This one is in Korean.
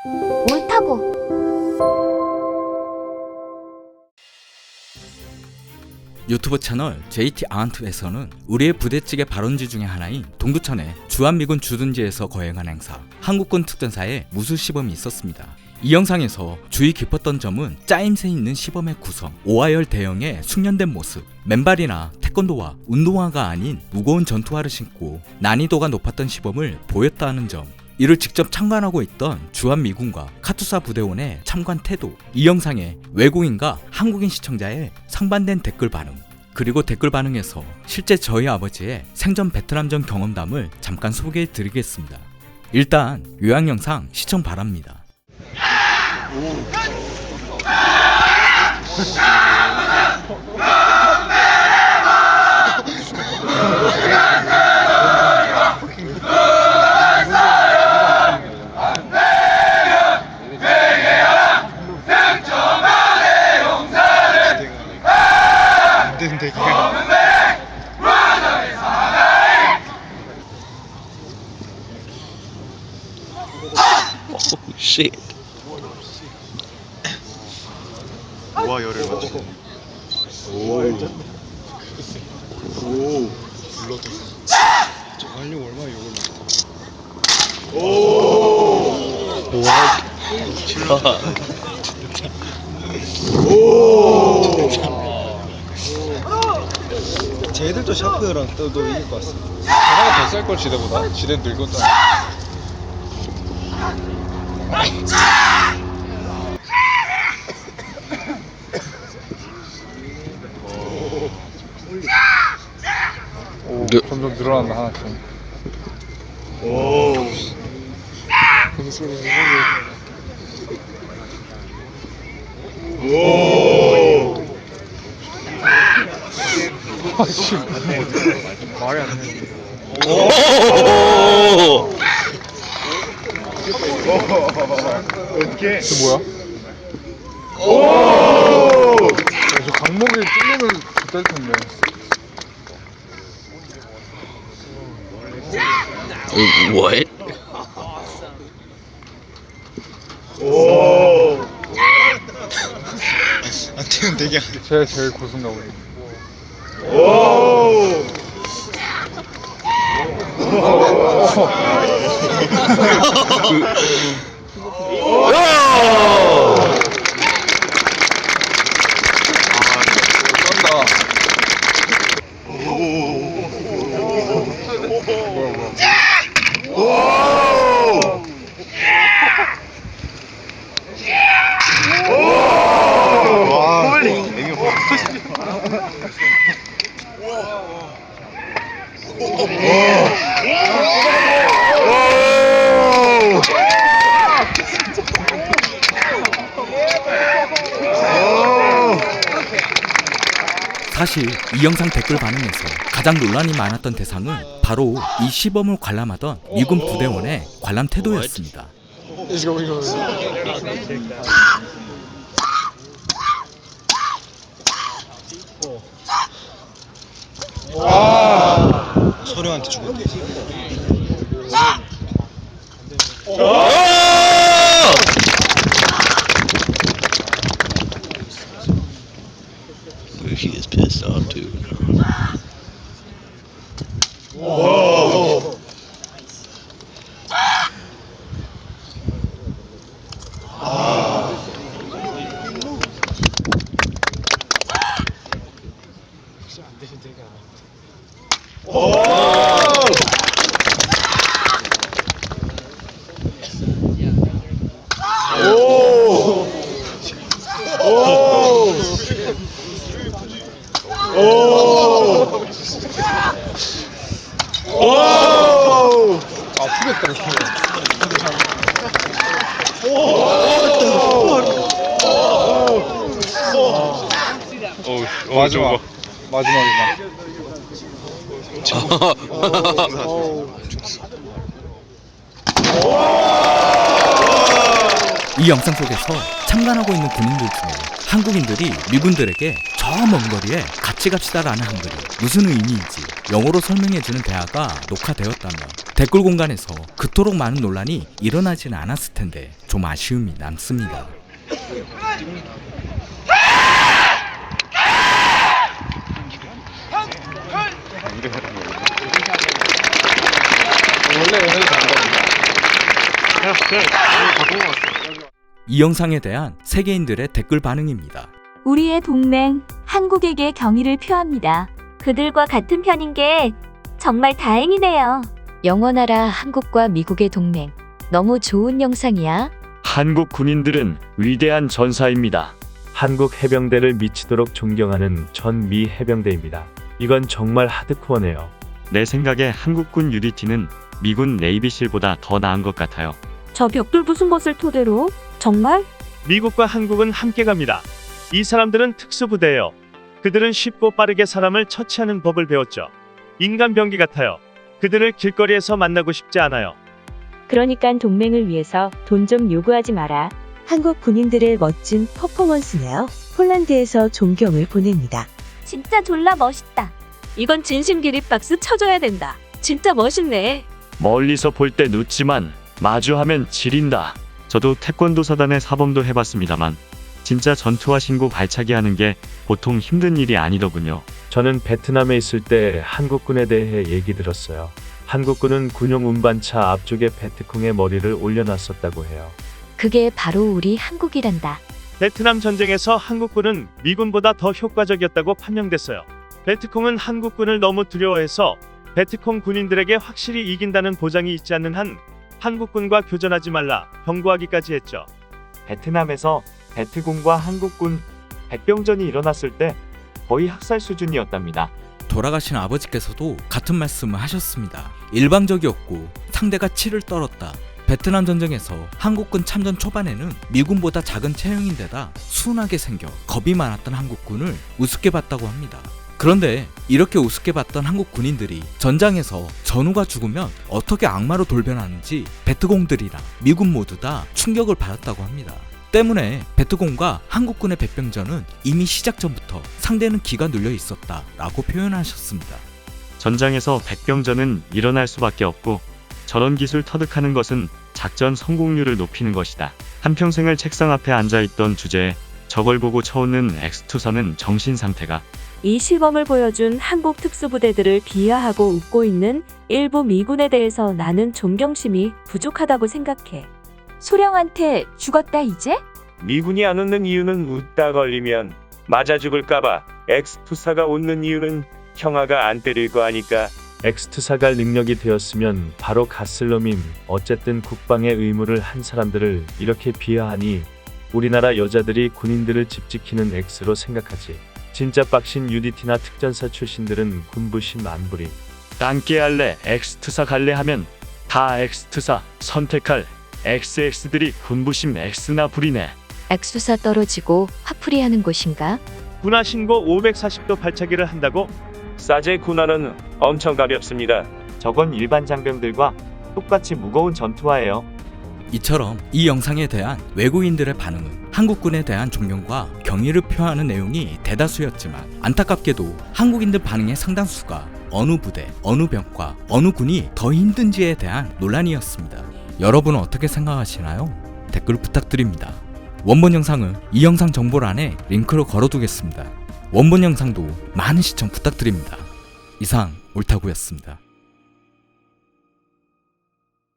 옳다고. 유튜브 채널 JT 아한트에서는 우리의 부대찌개 발원지 중의 하나인 동두천의 주한미군 주둔지에서 거행한 행사 한국군 특전사의 무술 시범이 있었습니다. 이 영상에서 주의 깊었던 점은 짜임새 있는 시범의 구성, 오하열 대형의 숙련된 모습, 맨발이나 태권도와 운동화가 아닌 무거운 전투화를 신고 난이도가 높았던 시범을 보였다는 점, 이를 직접 참관하고 있던 주한미군과 카투사 부대원의 참관 태도, 이 영상에 외국인과 한국인 시청자의 상반된 댓글 반응, 그리고 댓글 반응에서 실제 저희 아버지의 생전 베트남전 경험담을 잠깐 소개해 드리겠습니다. 일단 요약 영상 시청 바랍니다. Oh shit. 와 열을 맞추네. 오. 불러도. 저 관료 얼마 욕을 먹어. 오. 와. 오. 쟤들도 샤프랑 떠도 이길 것 같습니다. 하나가 더 쌀 걸 지대보다. 지대는 늙었다. 오, 점점 늘어난다 하나씩. 오. 오. 아씨, 말이 안 돼. 오! 어떻게? 저 뭐야? 오. 저 강목이 뚫리면 될 텐데. What? 오. 안태현 되게. 제일 고수인가 보네. 오. 사실 이 영상 댓글 반응에서 가장 논란이 많았던 대상은 바로 이 시범을 관람하던 미군 부대원의 관람 태도였습니다. 서령한테 죽었대. She is pissed off too. 오. 아프겠다, 진짜. 마지막이다. 이 영상 속에서 참관하고 있는 군인들 중에 한국인들이 미군들에게 저 먼 거리에 같이 갑시다라는 한글이 무슨 의미인지 영어로 설명해주는 대화가 녹화되었다며 댓글 공간에서 그토록 많은 논란이 일어나지는 않았을 텐데 좀 아쉬움이 남습니다. 원래 얘네들 잘한다는데. 이 영상에 대한 세계인들의 댓글 반응입니다. 우리의 동맹, 한국에게 경의를 표합니다. 그들과 같은 편인 게 정말 다행이네요. 영원하라 한국과 미국의 동맹. 너무 좋은 영상이야. 한국 군인들은 위대한 전사입니다. 한국 해병대를 미치도록 존경하는 전 미 해병대입니다. 이건 정말 하드코어네요. 내 생각에 한국군 UDT는 미군 네이비실보다 더 나은 것 같아요. 저 벽돌 부순 것을 토대로 정말? 미국과 한국은 함께 갑니다. 이 사람들은 특수부대예요. 그들은 쉽고 빠르게 사람을 처치하는 법을 배웠죠. 인간 병기 같아요. 그들을 길거리에서 만나고 싶지 않아요. 그러니까 동맹을 위해서 돈 좀 요구하지 마라. 한국 군인들의 멋진 퍼포먼스네요. 폴란드에서 존경을 보냅니다. 진짜 졸라 멋있다. 이건 진심 기립박수 쳐줘야 된다. 진짜 멋있네. 멀리서 볼 때 눕지만 마주하면 지린다. 저도 태권도 사단의 사범도 해봤습니다만 진짜 전투화 신고 발차기 하는 게 보통 힘든 일이 아니더군요. 저는 베트남에 있을 때 한국군에 대해 얘기 들었어요. 한국군은 군용 운반차 앞쪽에 베트콩의 머리를 올려놨었다고 해요. 그게 바로 우리 한국이란다. 베트남 전쟁에서 한국군은 미군보다 더 효과적이었다고 판명됐어요. 베트콩은 한국군을 너무 두려워해서 베트콩 군인들에게 확실히 이긴다는 보장이 있지 않는 한 한국군과 교전하지 말라 경고하기까지 했죠. 베트남에서 베트공과 한국군 백병전이 일어났을 때 거의 학살 수준이었답니다. 돌아가신 아버지께서도 같은 말씀을 하셨습니다. 일방적이었고 상대가 치를 떨었다. 베트남 전쟁에서 한국군 참전 초반에는 미군보다 작은 체형인데다 순하게 생겨 겁이 많았던 한국군을 우습게 봤다고 합니다. 그런데 이렇게 우습게 봤던 한국 군인들이 전장에서 전우가 죽으면 어떻게 악마로 돌변하는지 베트공들이랑 미군 모두 다 충격을 받았다고 합니다. 때문에 베트공과 한국군의 백병전은 이미 시작 전부터 상대는 기가 눌려 있었다 라고 표현하셨습니다. 전장에서 백병전은 일어날 수밖에 없고 저런 기술 터득하는 것은 작전 성공률을 높이는 것이다. 한평생을 책상 앞에 앉아있던 주제에 저걸 보고 쳐오는 X2선은 정신 상태가 이 시범을 보여준 한국 특수부대들을 비하하고 웃고 있는 일부 미군에 대해서 나는 존경심이 부족하다고 생각해. 소령한테 죽었다 이제? 미군이 안 웃는 이유는 웃다 걸리면 맞아 죽을까봐. X2사가 웃는 이유는 형아가 안 때릴 거 아니까. X2사갈 능력이 되었으면 바로 갔을 놈임. 어쨌든 국방의 의무를 한 사람들을 이렇게 비하하니 우리나라 여자들이 군인들을 집 지키는 X로 생각하지. 진짜 빡신 UDT나 특전사 출신들은 군부심 안 부림. 딴게 할래 X2사 갈래 하면 다 X2사 선택할 XX들이 군부심 X나 부리네. 액수사 떨어지고 화풀이 하는 곳인가? 군화 신고 540도 발차기를 한다고? 사제 군화는 엄청 가볍습니다. 저건 일반 장병들과 똑같이 무거운 전투화예요. 이처럼 이 영상에 대한 외국인들의 반응은 한국군에 대한 존경과 경의를 표하는 내용이 대다수였지만 안타깝게도 한국인들 반응의 상당수가 어느 부대, 어느 병과 어느 군이 더 힘든지에 대한 논란이었습니다. 여러분은 어떻게 생각하시나요? 댓글 부탁드립니다. 원본 영상은 이 영상 정보란에 링크로 걸어두겠습니다. 원본 영상도 많은 시청 부탁드립니다. 이상 옳다구였습니다.